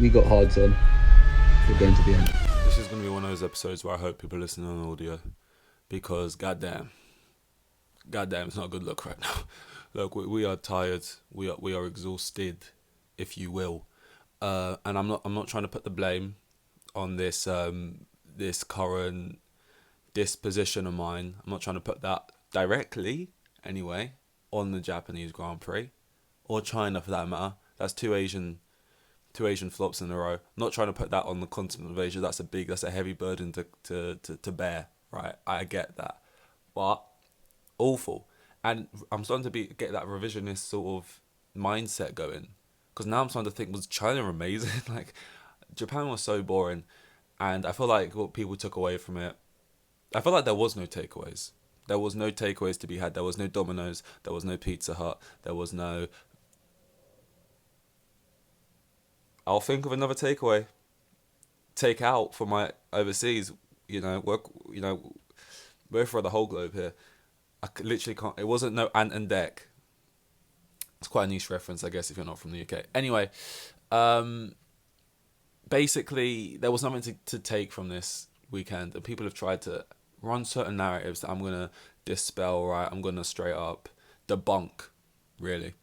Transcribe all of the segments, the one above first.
We got hards on. We're going to the end. This is going to be one of those episodes where I hope people listen on audio because goddamn, it's not a good look right now. Look, we are tired. We are exhausted, if you will. And I'm not trying to put the blame on this current disposition of mine. I'm not trying to put that directly, anyway, on the Japanese Grand Prix or China for that matter. That's two Asian flops in a row. I'm not trying to put that on the continent of Asia. That's a heavy burden to bear, right? I get that, but awful. And I'm starting to get that revisionist sort of mindset going because now I'm starting to think, was China amazing? Like Japan was so boring, and I feel like what people took away from it. I feel like there was no takeaways. There was no takeaways to be had. There was no Domino's. There was no Pizza Hut. There was no. I'll think of another takeaway. Take out for my overseas. Work. We're for the whole globe here. Literally can't. It wasn't no Ant and Deck. It's quite a niche reference, I guess, if you're not from the UK. Anyway, basically, there was nothing to take from this weekend, and people have tried to run certain narratives that I'm gonna dispel. Right, I'm gonna straight up debunk, really,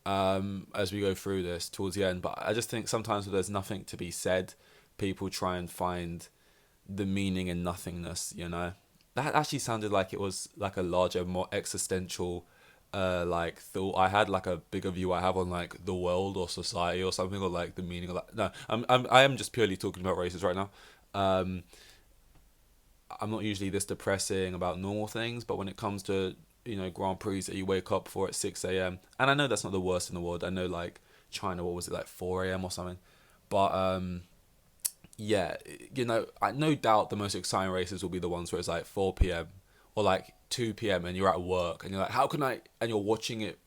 as we go through this towards the end. But I just think sometimes when there's nothing to be said, people try and find the meaning in nothingness. That actually sounded like it was like a larger, more existential like thought I had, like a bigger view I have on like the world or society or something, or like the meaning of that. No, I am just purely talking about races right now. um I'm not usually this depressing about normal things, but when it comes to Grand Prix that you wake up for at 6 a.m, and I know that's not the worst in the world. I know like China, what was it, like 4 a.m or something, but yeah, I no doubt the most exciting races will be the ones where it's like 4 p.m or like 2 p.m and you're at work and you're like, how can I? And you're watching it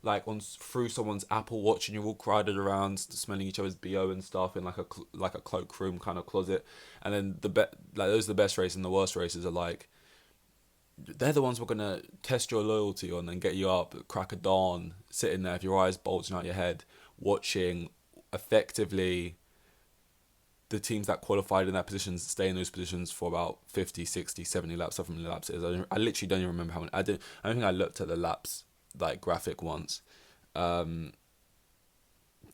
like on through someone's Apple Watch, and you're all crowded around, smelling each other's bo and stuff in like a cloakroom kind of closet. And then like those are the best races, and the worst races are like they're the ones we're gonna test your loyalty on and get you up at crack of dawn, sitting there with your eyes bulging out your head, watching effectively the teams that qualified in that positions stay in those positions for about 50, 60, 70 laps, however many laps it is. I literally don't even remember how many. I don't think I looked at the laps like graphic once.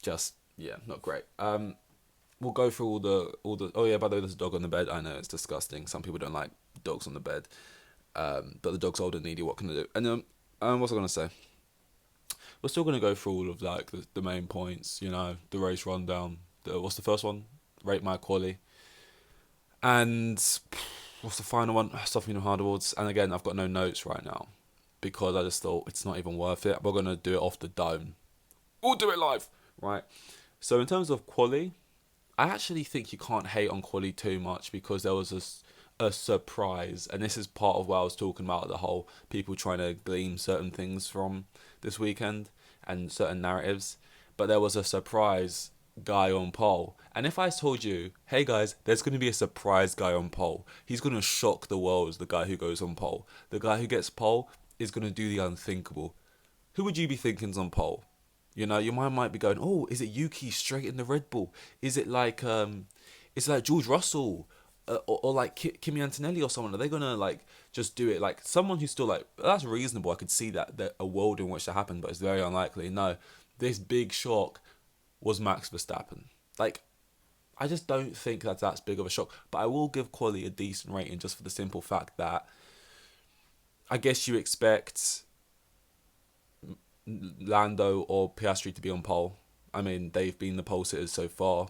Just yeah, not great. We'll go through all the. Oh yeah, by the way, there's a dog on the bed. I know it's disgusting. Some people don't like dogs on the bed. But the dog's old and needy. What can I do? And what's I gonna say? We're still gonna go through all of like the main points. The race rundown. What's the first one? Rate my quali. And what's the final one? Stuff hard awards. And again, I've got no notes right now because I just thought it's not even worth it. We're gonna do it off the dome. We'll do it live, right? So in terms of quali, I actually think you can't hate on quali too much because there was a surprise, and this is part of what I was talking about, the whole people trying to glean certain things from this weekend and certain narratives. But there was a surprise guy on pole, and if I told you, hey guys, there's going to be a surprise guy on pole, he's going to shock the world as the guy who goes on pole. The guy who gets pole is going to do the unthinkable. Who would you be thinking's on pole? Your mind might be going, oh, is it Yuki straight in the Red Bull? Is it like George Russell? Or like Kimi Antonelli or someone? Are they gonna like just do it like someone who's still like, that's reasonable? I could see that a world in which that happened, but it's very unlikely. No, this big shock was Max Verstappen. Like, I just don't think that's big of a shock. But I will give quali a decent rating just for the simple fact that I guess you expect Lando or Piastri to be on pole. I mean, they've been the pole sitters so far.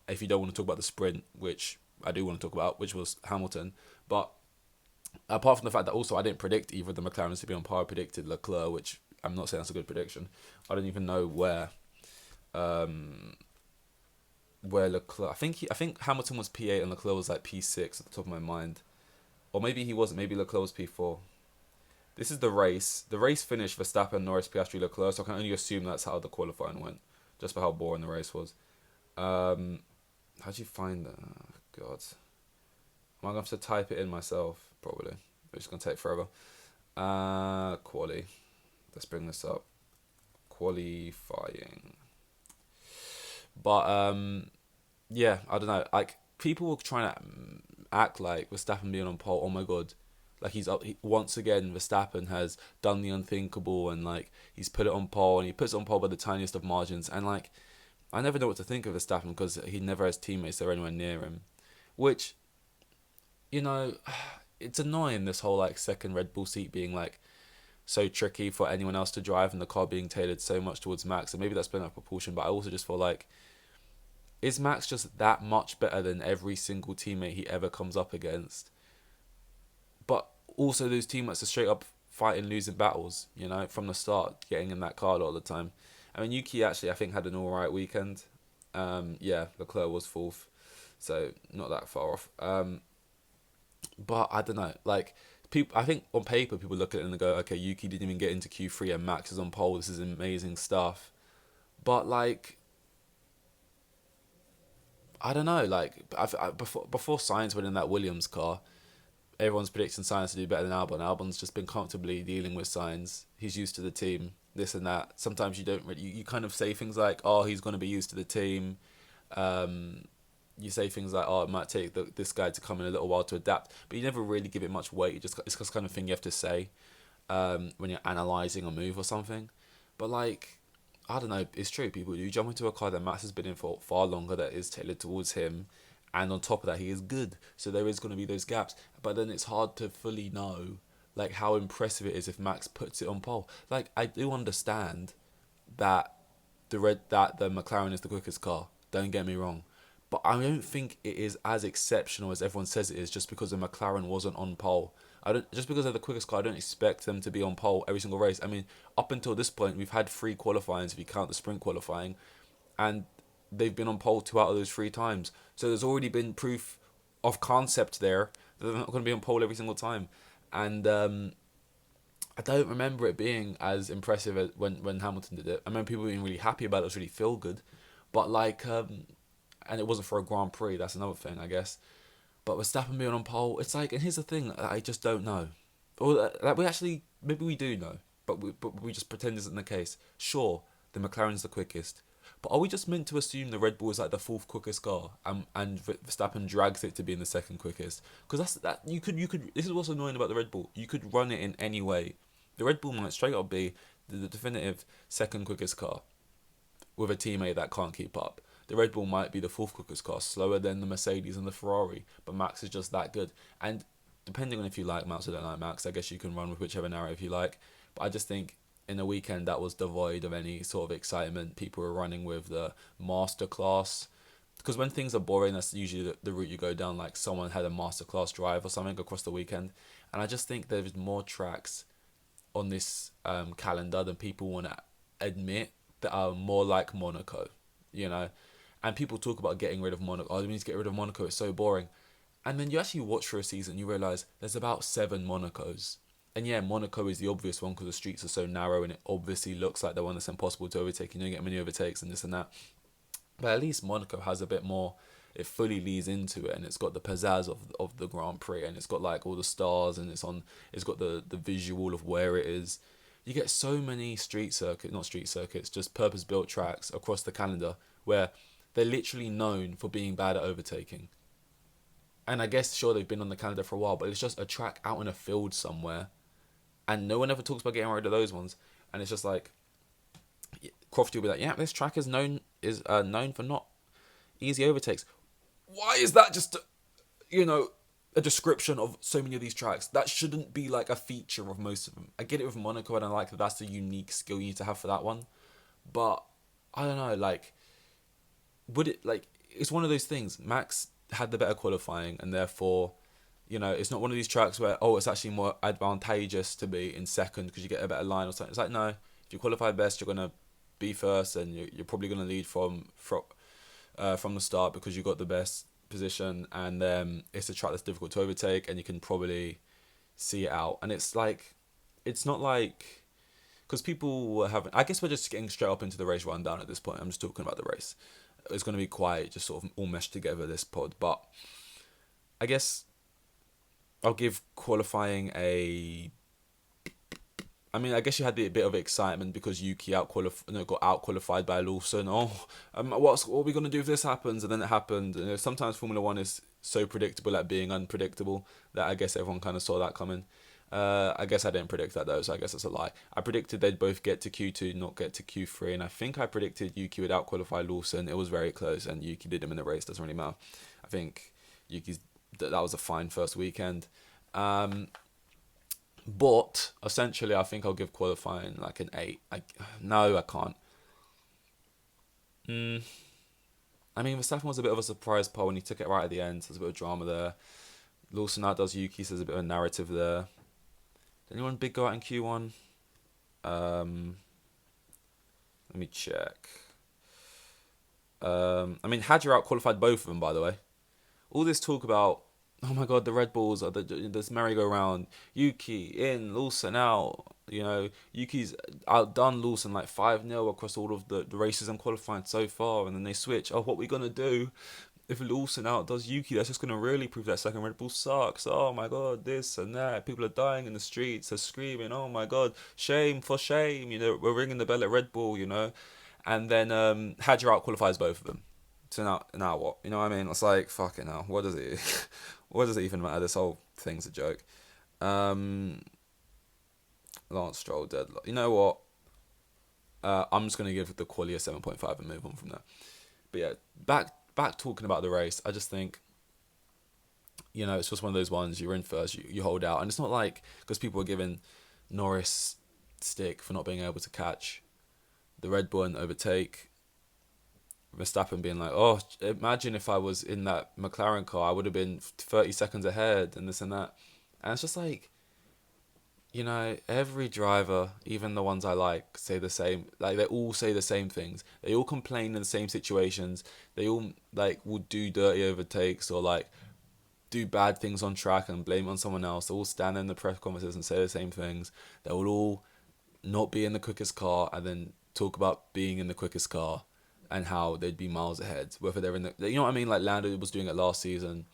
If you don't want to talk about the sprint, which I do want to talk about, which was Hamilton. But apart from the fact that also I didn't predict either of the McLarens to be on par, I predicted Leclerc, which I'm not saying that's a good prediction. I don't even know where Leclerc. I think Hamilton was P8 and Leclerc was like P6 at the top of my mind, or maybe he wasn't. Maybe Leclerc was P4. This is the race. The race finished Verstappen, Norris, Piastri, Leclerc. So I can only assume that's how the qualifying went, just for how boring the race was. How'd you find that? Oh, God, am I gonna have to type it in myself? Probably. It's just gonna take forever. Quali. Let's bring this up. Qualifying. But yeah, I don't know. Like people were trying to act like Verstappen being on pole. Oh my god, like he's up. Once again, Verstappen has done the unthinkable, and like he's put it on pole, and he puts it on pole by the tiniest of margins. And like I never know what to think of Verstappen because he never has teammates that are anywhere near him, which you know, it's annoying. This whole like second Red Bull seat being like so tricky for anyone else to drive, and the car being tailored so much towards Max, and maybe that's been out of proportion. But I also just feel like, is Max just that much better than every single teammate he ever comes up against? But also those teammates are straight up fighting losing battles, you know, from the start, getting in that car all the time. I mean, Yuki actually I think had an alright weekend. Yeah, Leclerc was fourth, so not that far off. But I don't know, like people. I think on paper people look at it and they go, okay, Yuki didn't even get into Q3 and Max is on pole. This is amazing stuff. But like I don't know, like before Sainz went in that Williams car, everyone's predicting Sainz to do better than Albon. Albon's just been comfortably dealing with Sainz. He's used to the team, this and that. Sometimes you don't really, you kind of say things like, oh, he's going to be used to the team. Um, you say things like, oh, it might take this guy to come in a little while to adapt. But you never really give it much weight. It's just kind of thing you have to say when you're analysing a move or something. But like, I don't know, it's true. People do jump into a car that Max has been in for far longer that is tailored towards him, and on top of that, he is good. So there is going to be those gaps. But then it's hard to fully know like how impressive it is if Max puts it on pole. Like I do understand that the McLaren is the quickest car. Don't get me wrong, but I don't think it is as exceptional as everyone says it is just because the McLaren wasn't on pole. I don't just because they're the quickest car. I don't expect them to be on pole every single race. I mean, up until this point, we've had 3 qualifyings if you count the sprint qualifying, and they've been on pole 2 out of those 3 times. So there's already been proof of concept there that they're not going to be on pole every single time. And I don't remember it being as impressive as when Hamilton did it. I remember people being really happy about it. It was really feel good, but like, and it wasn't for a Grand Prix. That's another thing, I guess. But Verstappen being on pole, it's like, and here's the thing, I just don't know. Or like we actually, maybe we do know, but we just pretend isn't the case. Sure, the McLaren's the quickest, but are we just meant to assume the Red Bull is like the fourth quickest car, and Verstappen drags it to being the second quickest? Because that's that you could. This is what's annoying about the Red Bull. You could run it in any way. The Red Bull might straight up be the definitive second quickest car with a teammate that can't keep up. The Red Bull might be the fourth quickest car, slower than the Mercedes and the Ferrari, but Max is just that good. And depending on if you like Max or don't like Max, I guess you can run with whichever narrative you like. But I just think in a weekend that was devoid of any sort of excitement. People were running with the masterclass. Because when things are boring, that's usually the route you go down. Like someone had a masterclass drive or something across the weekend. And I just think there's more tracks on this calendar than people want to admit that are more like Monaco, you know. And people talk about getting rid of Monaco. Oh, we need to get rid of Monaco. It's so boring. And then you actually watch for a season, you realise there's about 7 Monacos. And yeah, Monaco is the obvious one because the streets are so narrow and it obviously looks like the one that's impossible to overtake. You don't get many overtakes and this and that. But at least Monaco has a bit more. It fully leads into it, and it's got the pizzazz of the Grand Prix, and it's got like all the stars, and it's got the visual of where it is. You get so many not street circuits, just purpose built tracks across the calendar where they're literally known for being bad at overtaking. And I guess sure they've been on the calendar for a while, but it's just a track out in a field somewhere, and no one ever talks about getting rid of those ones. And it's just like Crofty will be like, yeah, this track is known for not easy overtakes. Why is that just a description of so many of these tracks? That shouldn't be like a feature of most of them. I get it with Monaco, and I like that that's the unique skill you need to have for that one. But I don't know, like, would it, like, it's one of those things. Max had the better qualifying, and therefore, it's not one of these tracks where, oh, it's actually more advantageous to be in second because you get a better line or something. It's like, no, if you qualify best, you're gonna be first, and you're probably gonna lead from the start because you got the best position, and it's a track that's difficult to overtake, and you can probably see it out. And it's like, it's not like, because people were having, I guess we're just getting straight up into the race rundown at this point. I'm just talking about the race. It's going to be quite just sort of all meshed together, this pod. But I guess I'll give qualifying I mean, I guess you had the bit of excitement because Yuki got out qualified by Lawson. Oh, what are we gonna do if this happens? And then it happened. Sometimes Formula One is so predictable at being unpredictable that I guess everyone kind of saw that coming. I guess I didn't predict that though, so I guess that's a lie. I predicted they'd both get to Q2, not get to Q3, and I think I predicted Yuki would out qualify Lawson. It was very close, and Yuki did him in the race. Doesn't really matter. I think that was a fine first weekend. But essentially, I think I'll give qualifying like an 8. No, I can't. I mean, Verstappen was a bit of a surprise pole when he took it right at the end. So there's a bit of drama there. Lawson outdoes Yuki, so there's a bit of a narrative there. Did anyone big go out in Q1? Let me check. I mean, Hadjar out qualified both of them, by the way. All this talk about, oh my god, the Red Bulls are this merry-go-round. Yuki in, Lawson out. Yuki's outdone Lawson like 5-0 across all of the races and qualifying so far, and then they switch. Oh, what are we gonna do if Lawson outdoes Yuki? That's just gonna really prove that second Red Bull sucks. Oh my god, this and that. People are dying in the streets. They're screaming, oh my god, shame for shame. We're ringing the bell at Red Bull. And then Hadjar out qualifies both of them. So now what? You know what I mean? It's like, fucking hell. What does it even matter? This whole thing's a joke. Lance Stroll deadlock. You know what? I'm just going to give the quali a 7.5 and move on from there. But yeah, back talking about the race, I just think, it's just one of those ones, you're in first, you hold out. And it's not like, because people were giving Norris stick for not being able to catch the Red Bull and overtake. Verstappen being like, oh, imagine if I was in that McLaren car, I would have been 30 seconds ahead and this and that. And it's just like, every driver, even the ones I like, say the same. Like, they all say the same things. They all complain in the same situations. They all, will do dirty overtakes or, do bad things on track and blame it on someone else. They all stand in the press conferences and say the same things. They will all not be in the quickest car and then talk about being in the quickest car and how they'd be miles ahead, whether they're in the, you know what I mean? Like Lando was doing it last season,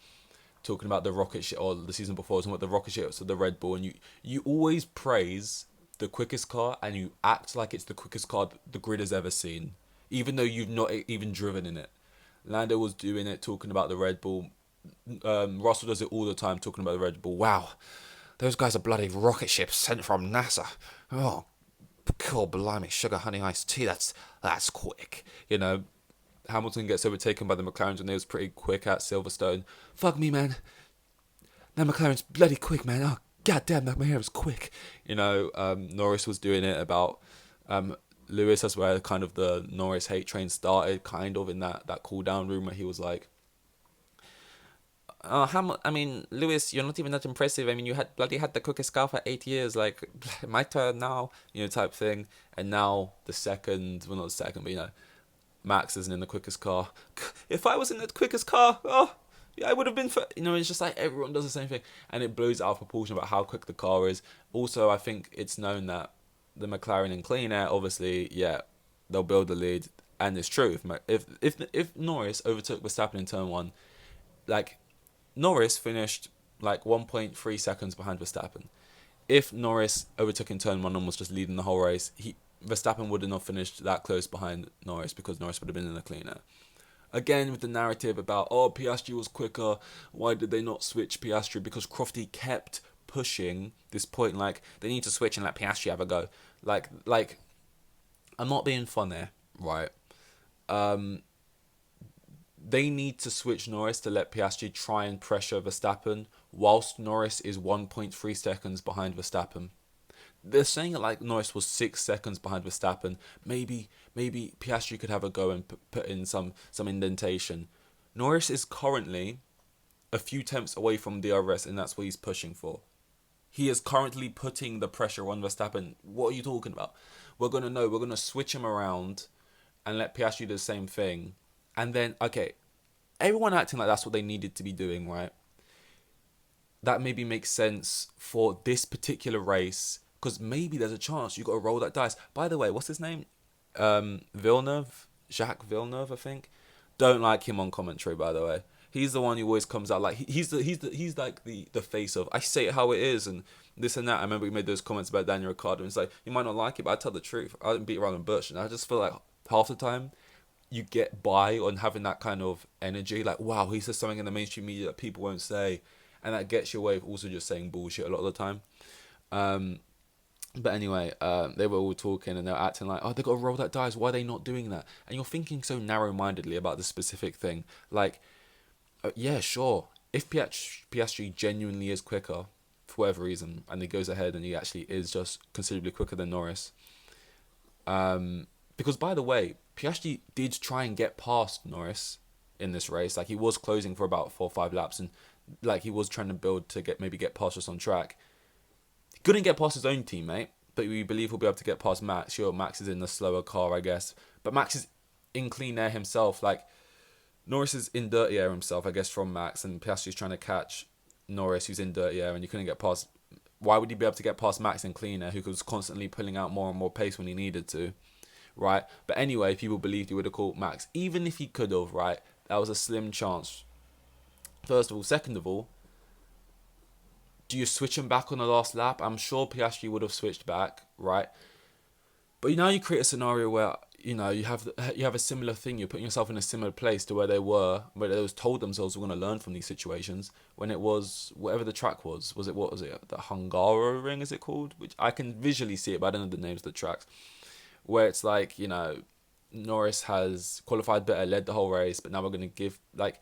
talking about the rocket ship, or the season before, talking about the rocket ships of the Red Bull, and you always praise the quickest car, and you act like it's the quickest car the grid has ever seen, even though you've not even driven in it. Lando was doing it, talking about the Red Bull. Russell does it all the time, talking about the Red Bull. Wow, those guys are bloody rocket ships sent from NASA. Oh, cool, blimey, sugar honey iced tea. That's quick. Hamilton gets overtaken by the McLarens and they was pretty quick at Silverstone. Fuck me, man. That McLaren's bloody quick, man. Oh, goddamn, that McLaren was quick. Norris was doing it about Lewis. That's where kind of the Norris hate train started, kind of in that cool down room where he was like, Lewis, you're not even that impressive. I mean, you had the quickest car for 8 years. Like, my turn now, type thing. And now not the second, but Max isn't in the quickest car. If I was in the quickest car, yeah, I would have been. It's just like everyone does the same thing, and it blows out of proportion about how quick the car is. Also, I think it's known that the McLaren in clean air, obviously, yeah, they'll build the lead, and it's true. If Norris overtook Verstappen in turn 1, Norris finished 1.3 seconds behind Verstappen. If Norris overtook in turn 1 and was just leading the whole race, Verstappen would have not finished that close behind Norris because Norris would have been in the cleaner. Again, with the narrative about, Piastri was quicker, why did they not switch Piastri? Because Crofty kept pushing this point, they need to switch and let Piastri have a go. I'm not being funny, right? They need to switch Norris to let Piastri try and pressure Verstappen whilst Norris is 1.3 seconds behind Verstappen. They're saying it like Norris was 6 seconds behind Verstappen. Maybe Piastri could have a go and put in some indentation. Norris is currently a few tenths away from DRS, and that's what he's pushing for. He is currently putting the pressure on Verstappen. What are you talking about? We're going to switch him around and let Piastri do the same thing. And then, okay, everyone acting like that's what they needed to be doing, right? That maybe makes sense for this particular race, because maybe there's a chance you got to roll that dice. By the way, what's his name? Villeneuve? Jacques Villeneuve, I think. Don't like him on commentary, by the way. He's the one who always comes out like he's like the face of I say it how it is and this and that. I remember he made those comments about Daniel Ricciardo, and it's like, you might not like it, but I tell the truth. I didn't beat around the bush, and I just feel like half the time you get by on having that kind of energy. Like, wow, he says something in the mainstream media that people won't say, and that gets you away with also just saying bullshit a lot of the time. But anyway, they were all talking and they were acting like, oh, they got to roll that dice. Why are they not doing that? And you're thinking so narrow-mindedly about this specific thing. Like, yeah, sure. If Piastri genuinely is quicker, for whatever reason, and he goes ahead and he actually is just considerably quicker than Norris. Because, by the way, Piastri did try and get past Norris in this race. Like, he was closing for about 4 or 5 laps, and like he was trying to build to get past us on track. He couldn't get past his own teammate, but we believe he'll be able to get past Max. Sure, Max is in the slower car, I guess, but Max is in clean air himself. Like, Norris is in dirty air himself, I guess, from Max, and Piastri's trying to catch Norris, who's in dirty air, and you couldn't get past. Why would he be able to get past Max in clean air, who was constantly pulling out more and more pace when he needed to, right? But anyway, people believed he would have caught Max, even if he could have, right? That was a slim chance. First of all, second of all, do you switch him back on the last lap? I'm sure Piastri would have switched back, right? But now you create a scenario where you have a similar thing. You're putting yourself in a similar place to where they was told themselves were going to learn from these situations. When it was whatever the track was it what was it, the Hungaroring is it called? Which I can visually see it, but I don't know the names of the tracks. Where it's like, Norris has qualified better, led the whole race, but now we're going to give, like,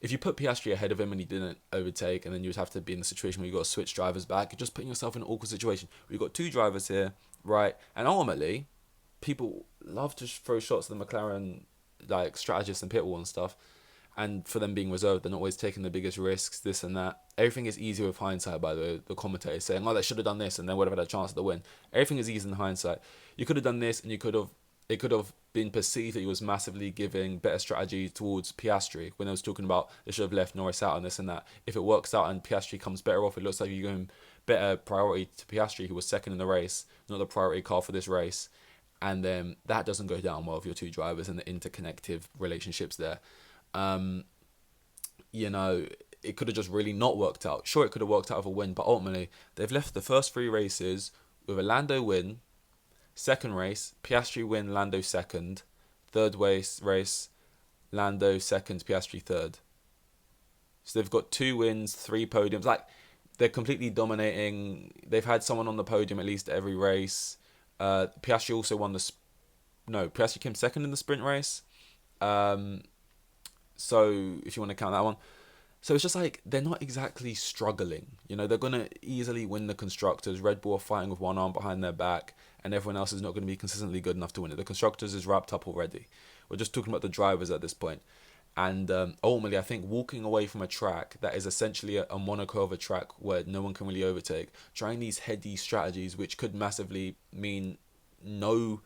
if you put Piastri ahead of him and he didn't overtake, and then you would have to be in the situation where you got to switch drivers back, you're just putting yourself in an awkward situation. We've got 2 drivers here, right? And ultimately, people love to throw shots at the McLaren, like, strategists and pit wall and stuff, and for them being reserved, they're not always taking the biggest risks, this and that. Everything is easier with hindsight, by the way. The commentators saying, oh, they should have done this, and they would have had a chance at the win. Everything is easy in hindsight. You could have done this, and it could have been perceived that he was massively giving better strategy towards Piastri when I was talking about they should have left Norris out on this and that. If it works out and Piastri comes better off, it looks like you're going better priority to Piastri, who was second in the race, not the priority car for this race. And then that doesn't go down well with your 2 drivers and the interconnective relationships there. It could have just really not worked out. Sure, it could have worked out with a win, but ultimately they've left the first 3 races with a Lando win. Second race, Piastri win, Lando second. Third race, Lando second, Piastri third. So they've got 2 wins, 3 podiums. Like, they're completely dominating. They've had someone on the podium at least every race. Piastri also won Piastri came second in the sprint race. So if you want to count that one. So it's just like, they're not exactly struggling. They're going to easily win the Constructors. Red Bull are fighting with one arm behind their back, and everyone else is not going to be consistently good enough to win it. The Constructors is wrapped up already. We're just talking about the drivers at this point. And ultimately, I think walking away from a track that is essentially a Monaco of a track where no one can really overtake, trying these heady strategies, which could massively mean no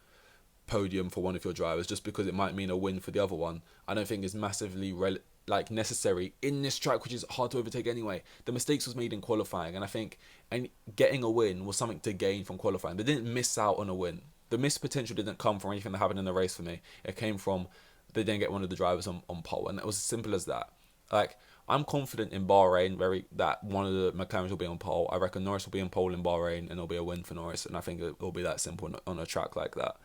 podium for one of your drivers, just because it might mean a win for the other one, I don't think is massively necessary in this track, which is hard to overtake anyway. The mistakes was made in qualifying, and I think getting a win was something to gain from qualifying. They didn't miss out on a win. The missed potential didn't come from anything that happened in the race for me. It came from they didn't get one of the drivers on pole, and it was as simple as that. Like, I'm confident in Bahrain that one of the McLarens will be on pole. I reckon Norris will be on pole in Bahrain, and it'll be a win for Norris, and I think it will be that simple on a track like that.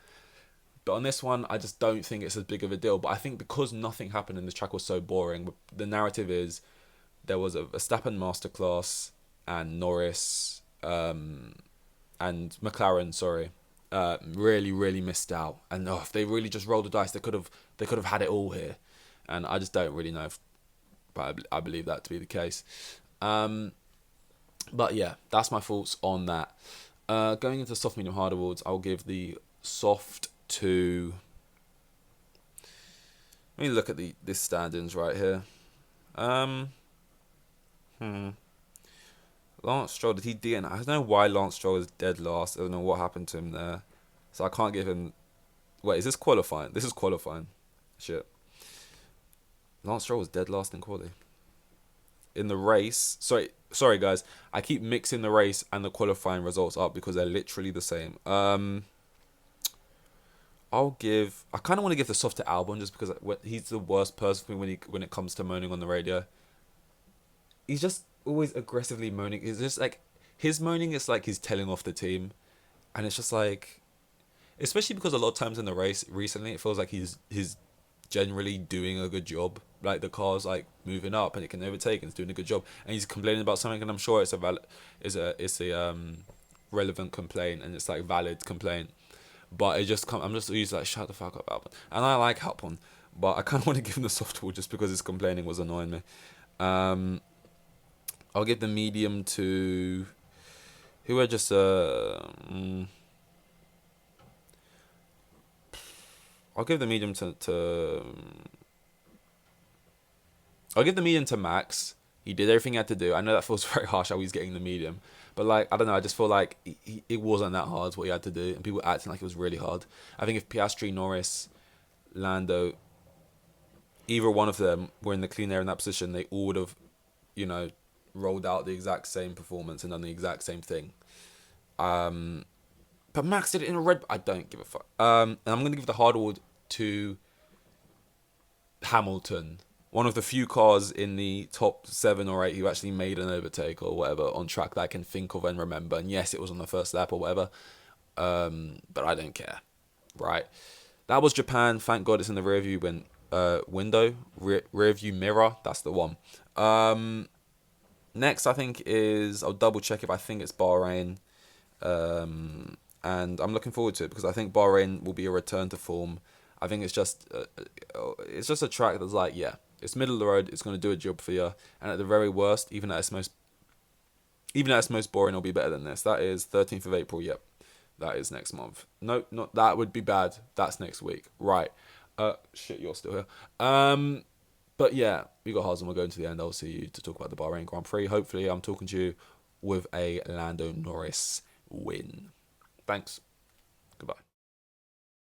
But on this one, I just don't think it's as big of a deal. But I think because nothing happened and this track was so boring, the narrative is there was a Verstappen masterclass and Norris and McLaren, really, really missed out. And if they really just rolled the dice, they could have had it all here. And I just don't really know but I believe that to be the case. But yeah, that's my thoughts on that. Going into soft, medium, hard awards, I'll give the soft to. Let me look at this standings right here. Lance Stroll, did he DNF? I don't know why Lance Stroll is dead last. I don't know what happened to him there, so I can't give him. Wait, is this qualifying? This is qualifying. Shit. Lance Stroll was dead last in quali. In the race, sorry guys, I keep mixing the race and the qualifying results up because they're literally the same. I kind of want to give the soft to Albon just because he's the worst person for me when it comes to moaning on the radio. He's just always aggressively moaning. It's just like his moaning is like he's telling off the team, and it's just like, especially because a lot of times in the race recently, it feels like he's generally doing a good job. Like the car's like moving up and it can overtake and it's doing a good job, and he's complaining about something, and I'm sure it's a relevant complaint and it's like valid complaint. But I'm just used like shut the fuck up, Albon. And I like Albon, but I kind of want to give him the softball just because his complaining was annoying me. I'll give the medium to who are just I'll give the medium to I'll give the medium to Max. He did everything he had to do. I know that feels very harsh how he's getting the medium. But, like, I don't know. I just feel like it wasn't that hard what he had to do. And people acting like it was really hard. I think if Piastri, Norris, Lando, either one of them were in the clean air in that position, they all would have, rolled out the exact same performance and done the exact same thing. But Max did it in a red... I don't give a fuck. And I'm going to give the hard award to Hamilton. One of the few cars in the top 7 or 8 who actually made an overtake or whatever on track that I can think of and remember. And yes, it was on the first lap or whatever. But I don't care. Right. That was Japan. Thank God it's in the rearview window. Rearview mirror. That's the one. Next, I think I'll double check if I think it's Bahrain. And I'm looking forward to it because I think Bahrain will be a return to form. I think it's just a track that's like, yeah, it's middle of the road. It's going to do a job for you. And at the very worst, even at its most boring, it'll be better than this. That is 13th of April. Yep, that is next month. No, not that would be bad. That's next week. Right. Shit, you're still here. But yeah, we got Hazen. We'll go into the end. I'll see you to talk about the Bahrain Grand Prix. Hopefully, I'm talking to you with a Lando Norris win. Thanks. Goodbye.